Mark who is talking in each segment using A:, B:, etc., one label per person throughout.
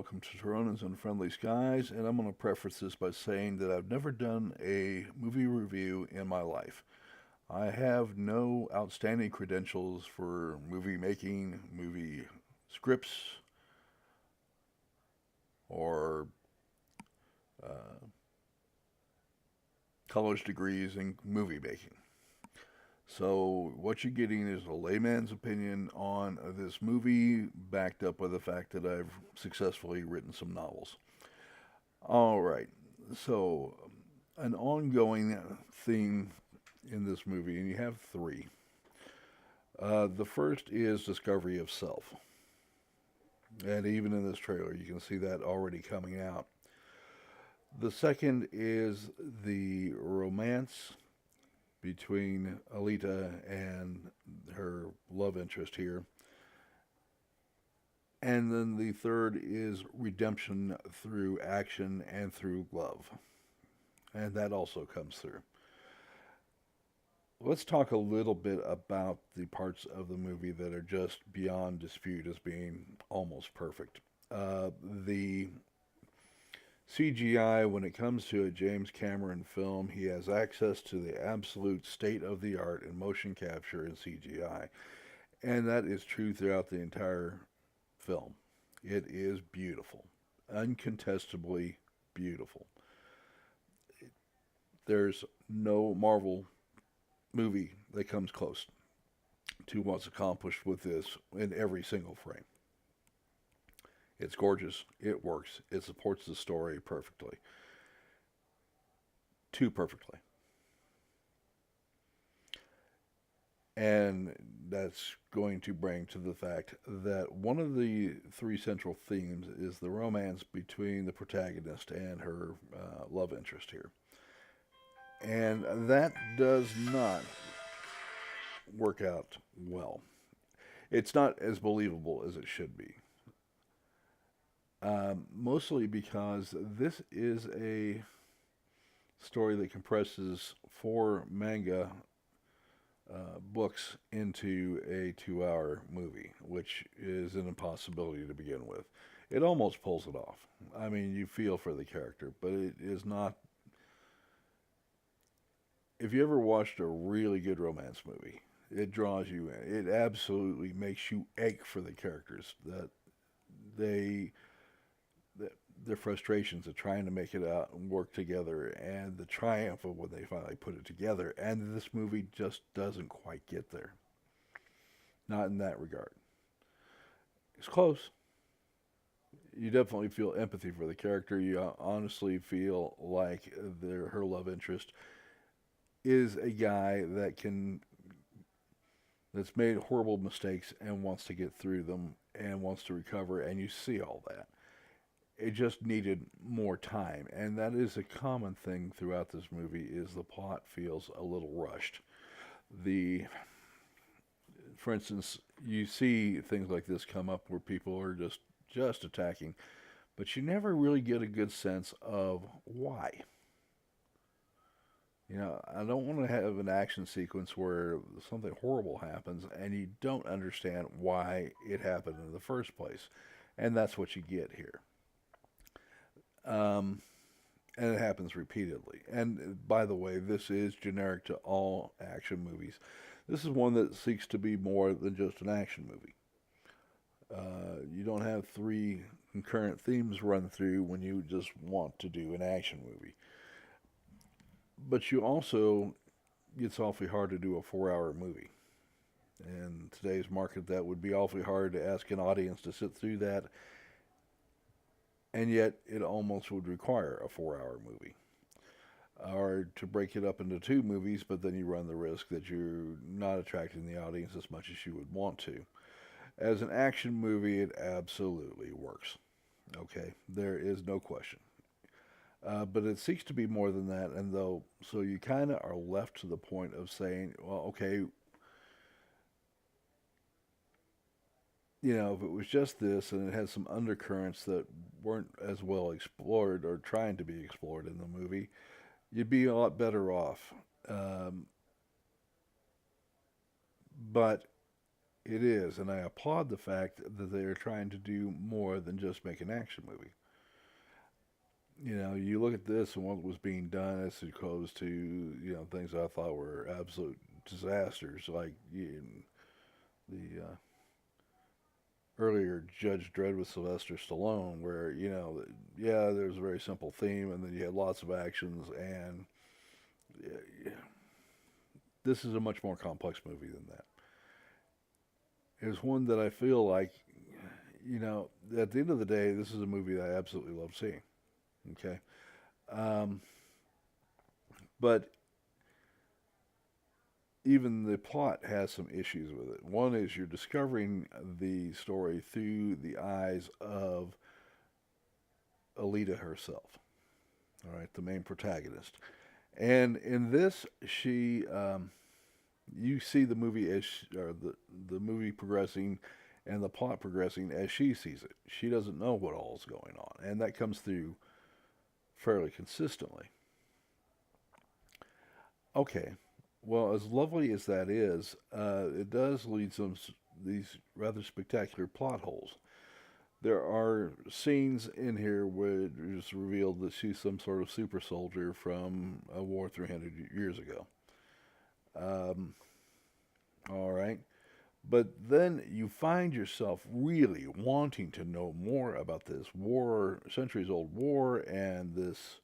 A: welcome to Toronto's Unfriendly Skies, and I'm going to preface this by saying that I've never done a movie review in my life. I have no outstanding credentials for movie making, movie scripts, or uh, college degrees in movie making. So, what you're getting is a layman's opinion on this movie, backed up by the fact that I've successfully written some novels. All right. So, an ongoing theme in this movie, and you have three. The first is discovery of self. And even in this trailer, you can see that already coming out. The second is the romance between Alita and her love interest here. And then the third is redemption through action and through love. And that also comes through. Let's talk a little bit about the parts of the movie that are just beyond dispute as being almost perfect. The CGI, when it comes to a James Cameron film, he has access to the absolute state of the art in motion capture and CGI. And that is true throughout the entire film. It is beautiful, uncontestably beautiful. There's no Marvel movie that comes close to what's accomplished with this in every single frame. It's gorgeous. It works. It supports the story perfectly. Too perfectly. And that's going to bring to the fact that one of the three central themes is the romance between the protagonist and her love interest here. And that does not work out well. It's not as believable as it should be. Mostly because this is a story that compresses four manga books into a 2 hour movie, which is an impossibility to begin with. It almost pulls it off. I mean, you feel for the character, but it is not. If you ever watched a really good romance movie, it draws you in. It absolutely makes you ache for the characters that they their frustrations of trying to make it out and work together, and the triumph of when they finally put it together. And this movie just doesn't quite get there. Not in that regard. It's close. You definitely feel empathy for the character. You honestly feel like her love interest is a guy that's made horrible mistakes and wants to get through them and wants to recover, and you see all that. It just needed more time, and that is a common thing throughout this movie. Is the plot feels a little rushed. The, for instance, you see things like this come up where people are just attacking, but you never really get a good sense of why. I don't want to have an action sequence where something horrible happens and you don't understand why it happened in the first place, and that's what you get here. Um, and it happens repeatedly. And by the way, this is generic to all action movies. This is one that seeks to be more than just an action movie. You don't have three concurrent themes run through when you just want to do an action movie. But you also, it's awfully hard to do a 4 hour movie. In today's market, that would be awfully hard to ask an audience to sit through that, and yet it almost would require a 4 hour movie. Or to break it up into two movies, but then you run the risk that you're not attracting the audience as much as you would want to. As an action movie, it absolutely works. Okay, there is no question. But it seeks to be more than that, and though, so you kind of are left to the point of saying, well, okay, if it was just this and it had some undercurrents that weren't as well explored or trying to be explored in the movie, you'd be a lot better off. Um, but It is, and I applaud the fact that they are trying to do more than just make an action movie. You know, you look at this and what was being done as opposed to, things I thought were absolute disasters, like the earlier Judge Dredd with Sylvester Stallone, where, yeah, there's a very simple theme, and then you had lots of actions, and yeah, this is a much more complex movie than that. It's one that I feel like, at the end of the day, this is a movie that I absolutely love seeing. Okay. Um, but even the plot has some issues with it. One is you're discovering the story through the eyes of Alita herself, all right, the main protagonist. And in this, you see the movie or the movie progressing and the plot progressing as she sees it. She doesn't know what all is going on, and that comes through fairly consistently. Okay, well, as lovely as that is, it does lead some these rather spectacular plot holes. There are scenes in here where it's revealed that she's some sort of super soldier from a war 300 years ago. Um, all right. But then you find yourself really wanting to know more about this war, centuries old war, and this,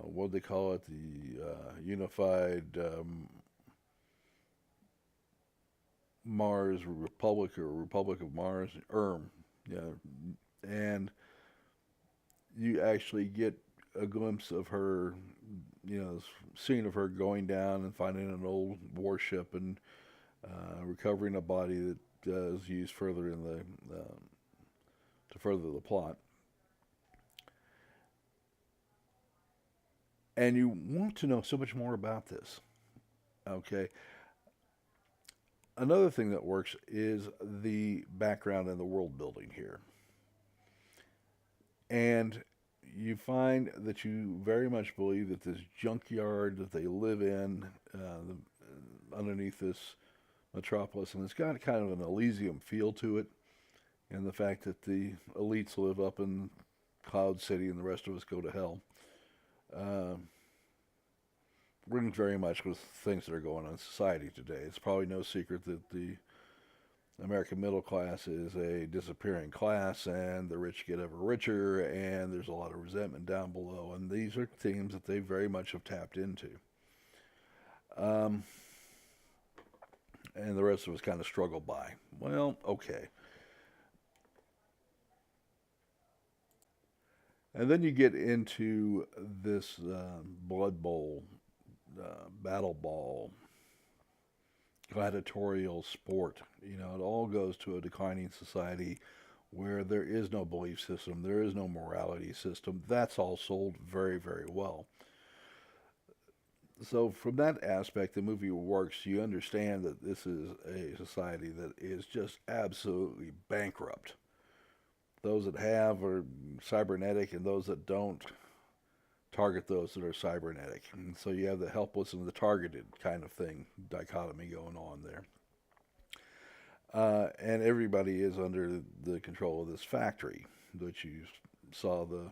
A: what do they call it, the Unified Mars Republic or Republic of Mars, yeah. And you actually get a glimpse of her, scene of her going down and finding an old warship and recovering a body that is used further in the to further the plot. And you want to know so much more about this. Okay. Another thing that works is the background and the world building here. And you find that you very much believe that this junkyard that they live in underneath this metropolis, and it's got kind of an Elysium feel to it, and the fact that the elites live up in Cloud City and the rest of us go to hell, uh, rings very much with things that are going on in society today. It's probably no secret that the American middle class is a disappearing class, and the rich get ever richer, and there's a lot of resentment down below. And these are themes that they very much have tapped into. Um, and the rest of us kind of struggle by. Well, okay. And then you get into this Blood Bowl, Battle Ball, gladiatorial sport. It all goes to a declining society where there is no belief system, there is no morality system. That's all sold very, very well. So, from that aspect, the movie works. You understand that this is a society that is just absolutely bankrupt. Those that have are cybernetic, and those that don't target those that are cybernetic. And so you have the helpless and the targeted kind of thing, dichotomy going on there. And everybody is under the control of this factory, which you saw the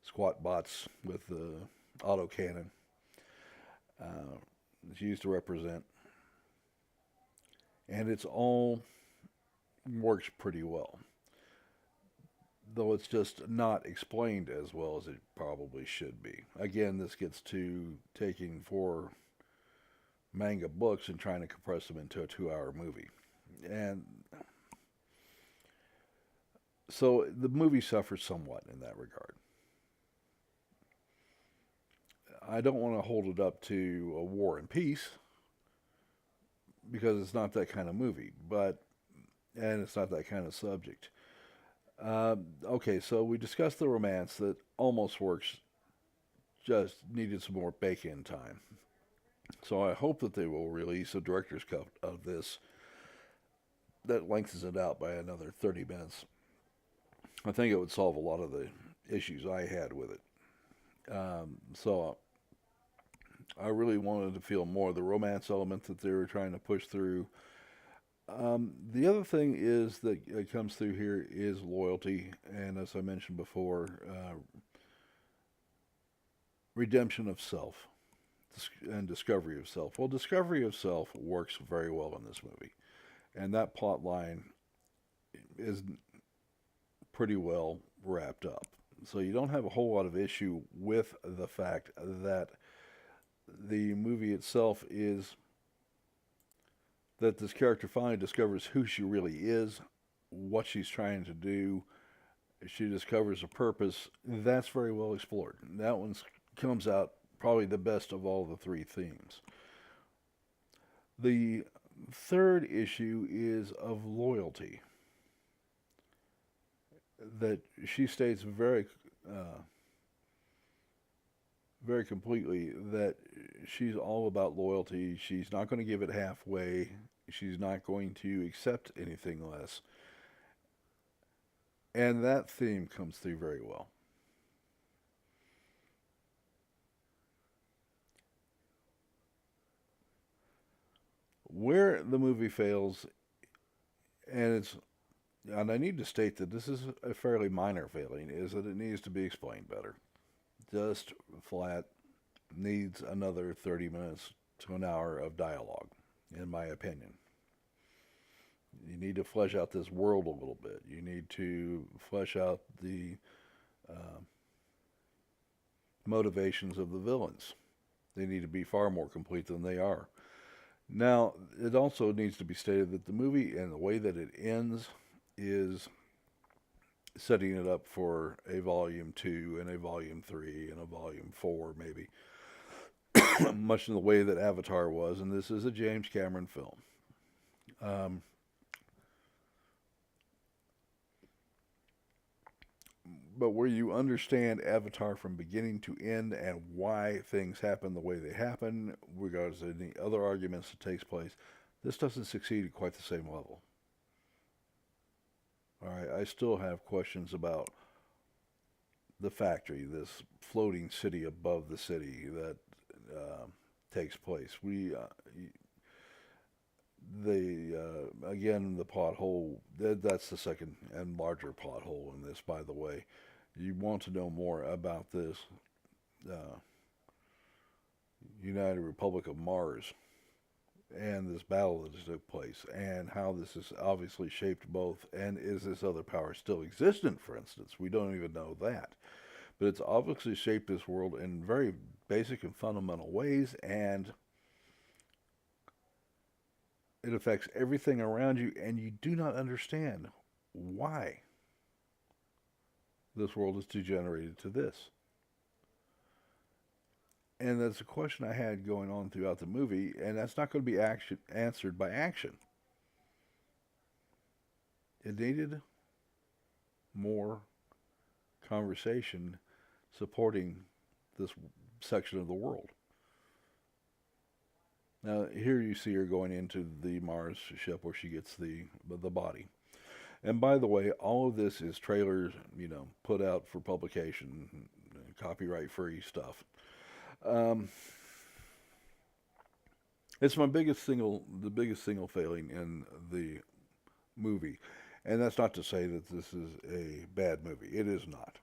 A: squat bots with the autocannon. It's used to represent. And it's all works pretty well. Though it's just not explained as well as it probably should be. Again, this gets to taking four manga books and trying to compress them into a 2 hour movie. And so the movie suffers somewhat in that regard. I don't want to hold it up to a War and Peace because it's not that kind of movie, and it's not that kind of subject. Okay, so we discussed the romance that almost works, just needed some more bake-in time. So I hope that they will release a director's cut of this that lengthens it out by another 30 minutes. I think it would solve a lot of the issues I had with it. So I really wanted to feel more of the romance element that they were trying to push through. The other thing is that comes through here is loyalty, and as I mentioned before, redemption of self and discovery of self. Well, discovery of self works very well in this movie, and that plot line is pretty well wrapped up. So you don't have a whole lot of issue with the fact that the movie itself is that this character finally discovers who she really is, what she's trying to do. She discovers a purpose. That's very well explored. That one comes out probably the best of all the three themes. The third issue is of loyalty. That she states uh, very completely that she's all about loyalty. She's not going to give it halfway. She's not going to accept anything less. And that theme comes through very well. Where the movie fails, and it's and I need to state that this is a fairly minor failing, is that it needs to be explained better. Just flat needs another 30 minutes to an hour of dialogue, in my opinion. You need to flesh out this world a little bit. You need to flesh out the uh, motivations of the villains. They need to be far more complete than they are. Now, it also needs to be stated that the movie and the way that it ends is setting it up for a volume 2 and a volume 3 and a volume 4, maybe, much in the way that Avatar was. And this is a James Cameron film. Um, but where you understand Avatar from beginning to end and why things happen the way they happen, regardless of any other arguments that takes place, this doesn't succeed at quite the same level. All right, I still have questions about the factory, this floating city above the city that uh, takes place. Again, the plot hole. That's the second and larger plot hole in this, by the way. You want to know more about this uh, United Republic of Mars and this battle that took place, and how this has obviously shaped both. And is this other power still existent, for instance? We don't even know that. But it's obviously shaped this world in very basic and fundamental ways, and it affects everything around you, and you do not understand why this world is degenerated to this. And that's a question I had going on throughout the movie, and that's not going to be answered by action. It needed more conversation supporting this section of the world. Now, here you see her going into the Mars ship where she gets the body. And by the way, all of this is trailers, put out for publication, copyright free stuff. Um, it's the biggest single failing in the movie, and that's not to say that this is a bad movie. It is not.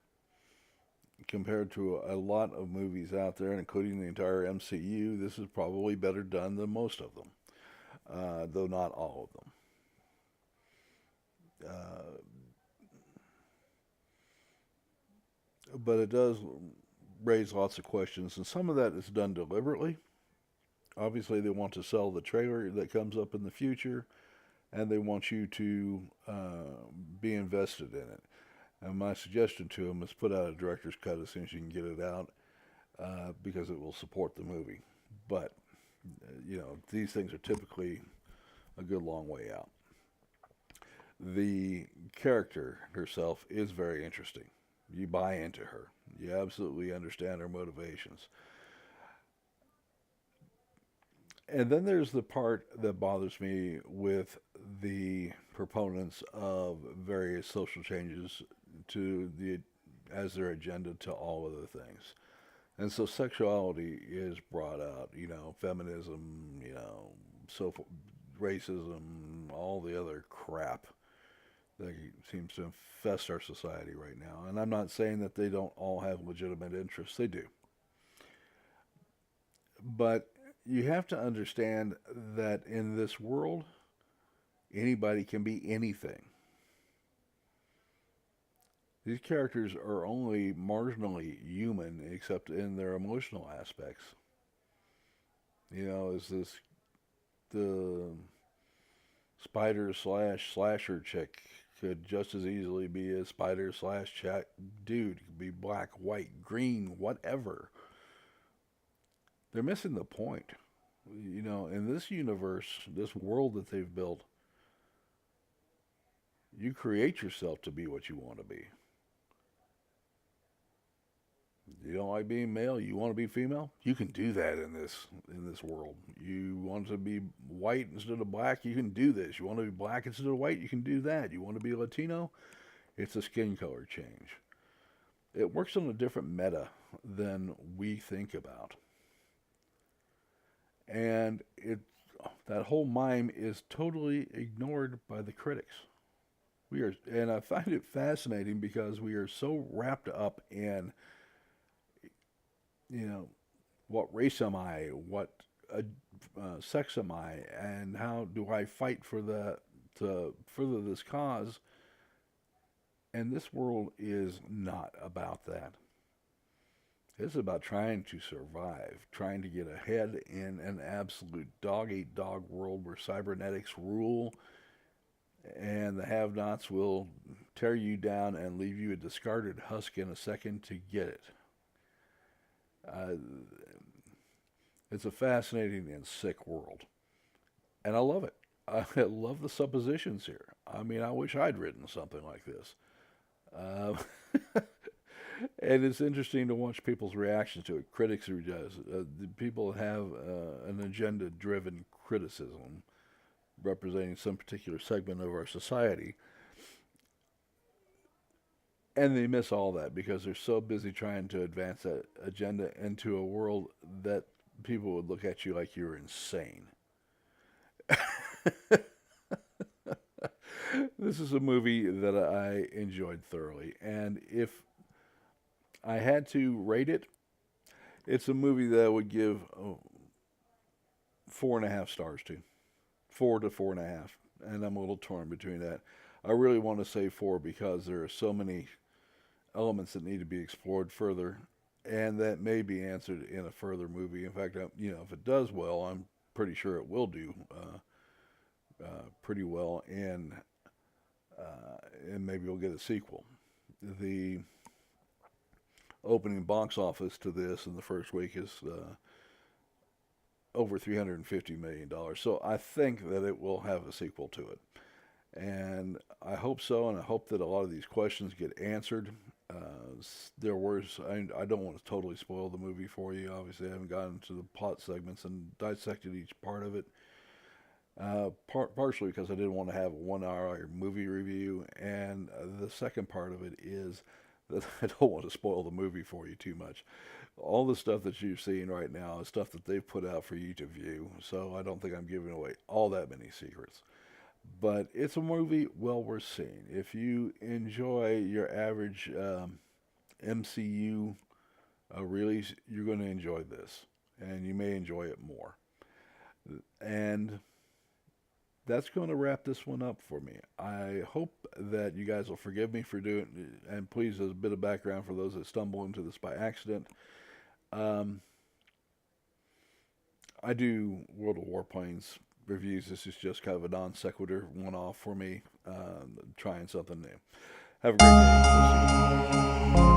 A: Compared to a lot of movies out there, including the entire MCU, this is probably better done than most of them, though not all of them. But it does raise lots of questions, and some of that is done deliberately. Obviously, they want to sell the trailer that comes up in the future, and they want you to be invested in it. And my suggestion to them is put out a director's cut as soon as you can get it out, because it will support the movie. But these things are typically a good long way out. The character herself is very interesting. You buy into her. You absolutely understand her motivations. And then there's the part that bothers me with the proponents of various social changes to the as their agenda to all other things. And so sexuality is brought out, feminism, so racism, all the other crap that seems to infest our society right now. And I'm not saying that they don't all have legitimate interests, they do. But you have to understand that in this world, anybody can be anything. These characters are only marginally human, except in their emotional aspects. Is this the spider slash slasher chick could just as easily be a spider slash chat dude. It could be black, white, green, whatever. They're missing the point. In this universe, this world that they've built, you create yourself to be what you want to be. You don't like being male, you want to be female? You can do that in this world. You want to be white instead of black, you can do this. You want to be black instead of white, you can do that. You want to be Latino? It's a skin color change. It works on a different meta than we think about. And that whole mime is totally ignored by the critics. And I find it fascinating because we are so wrapped up in, you know, what race am I, what sex am I, and how do I fight to further this cause. And this world is not about that. It's about trying to survive, trying to get ahead in an absolute dog eat dog world where cybernetics rule and the have nots will tear you down and leave you a discarded husk in a second to get it. Uh, it's a fascinating and sick world. And I love it. I love the suppositions here. I mean, I wish I'd written something like this. Uh, and it's interesting to watch people's reactions to it. Critics who does. People have an agenda-driven criticism representing some particular segment of our society. And they miss all that because they're so busy trying to advance that agenda into a world that people would look at you like you're insane. This is a movie that I enjoyed thoroughly. And if I had to rate it, it's a movie that I would give 4.5 stars to. 4 to 4.5. And I'm a little torn between that. I really want to say 4 because there are so many elements that need to be explored further, and that may be answered in a further movie. In fact, if it does well, I'm pretty sure it will do pretty well, and maybe we'll get a sequel. The opening box office to this in the first week is over $350 million. So I think that it will have a sequel to it. And I hope so, and I hope that a lot of these questions get answered. I don't want to totally spoil the movie for you. Obviously, I haven't gotten into the plot segments and dissected each part of it. Partially because I didn't want to have a 1 hour movie review, and the second part of it is that I don't want to spoil the movie for you too much. All the stuff that you're seeing right now is stuff that they've put out for you to view, so I don't think I'm giving away all that many secrets. But it's a movie well worth seeing. If you enjoy your average MCU release, you're going to enjoy this, and you may enjoy it more. And that's going to wrap this one up for me. I hope that you guys will forgive me for doing it, and please, as a bit of background for those that stumble into this by accident, I do World of Warplanes reviews. This is just kind of a non sequitur one-off for me, trying something new. Have a great day.